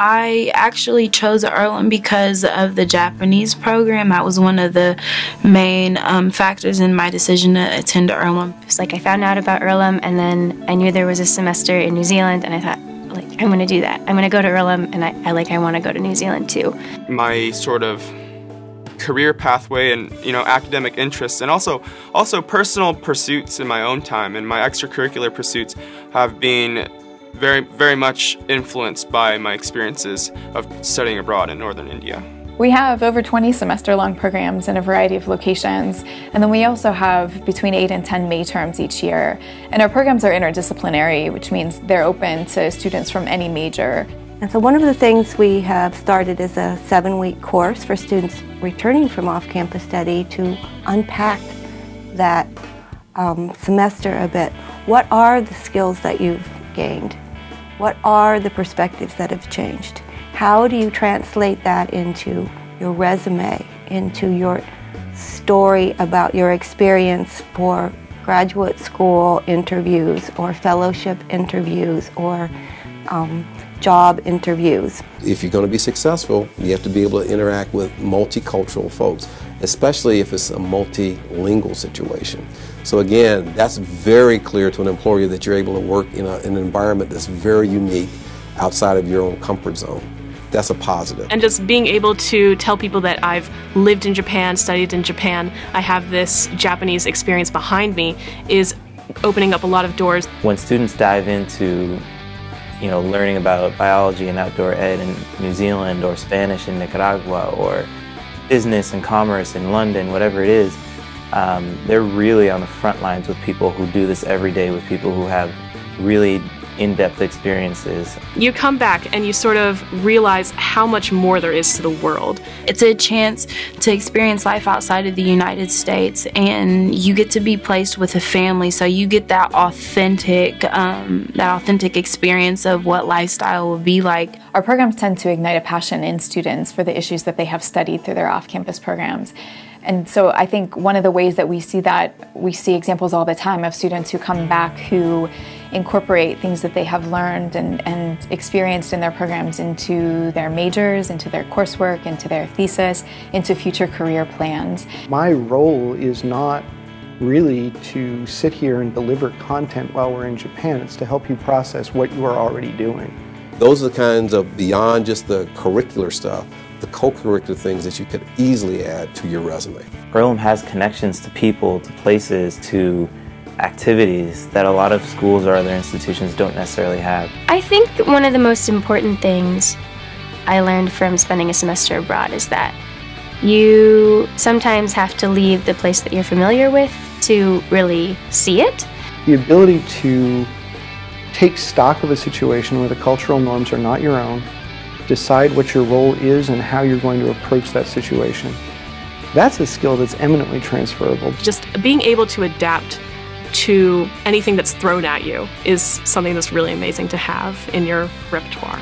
I actually chose Earlham because of the Japanese program. That was one of the main factors in my decision to attend Earlham. It's like I found out about Earlham, and then I knew there was a semester in New Zealand, and I thought, like, I'm going to do that. I'm going to go to Earlham, and I want to go to New Zealand too. My sort of career pathway and academic interests, and also personal pursuits in my own time and my extracurricular pursuits have been very much influenced by my experiences of studying abroad in northern India. We have over 20 semester-long programs in a variety of locations, and then we also have between 8 and 10 May terms each year. And our programs are interdisciplinary, which means they're open to students from any major. And so one of the things we have started is a 7-week course for students returning from off-campus study to unpack that semester a bit. What are the skills that you've gained? What are the perspectives that have changed? How do you translate that into your resume, into your story about your experience for graduate school interviews or fellowship interviews or job interviews? If you're going to be successful, you have to be able to interact with multicultural folks, especially if it's a multilingual situation. So again, that's very clear to an employer that you're able to work in an environment that's very unique outside of your own comfort zone. That's a positive. And just being able to tell people that I've lived in Japan, studied in Japan, I have this Japanese experience behind me is opening up a lot of doors. When students dive into learning about biology and outdoor ed in New Zealand, or Spanish in Nicaragua, or business and commerce in London, whatever it is, they're really on the front lines with people who do this every day, with people who have really in-depth experiences. You come back and you sort of realize how much more there is to the world. It's a chance to experience life outside of the United States, and you get to be placed with a family, so you get that authentic experience of what lifestyle will be like. Our programs tend to ignite a passion in students for the issues that they have studied through their off-campus programs. And so I think one of the ways that we see examples all the time of students who come back who incorporate things that they have learned and experienced in their programs into their majors, into their coursework, into their thesis, into future career plans. My role is not really to sit here and deliver content while we're in Japan. It's to help you process what you are already doing. Those are the kinds of, beyond just the curricular stuff, the co-curricular things that you could easily add to your resume. Earlham has connections to people, to places, to activities that a lot of schools or other institutions don't necessarily have. I think one of the most important things I learned from spending a semester abroad is that you sometimes have to leave the place that you're familiar with to really see it. The ability to take stock of a situation where the cultural norms are not your own, decide what your role is and how you're going to approach that situation. That's a skill that's eminently transferable. Just being able to adapt to anything that's thrown at you is something that's really amazing to have in your repertoire.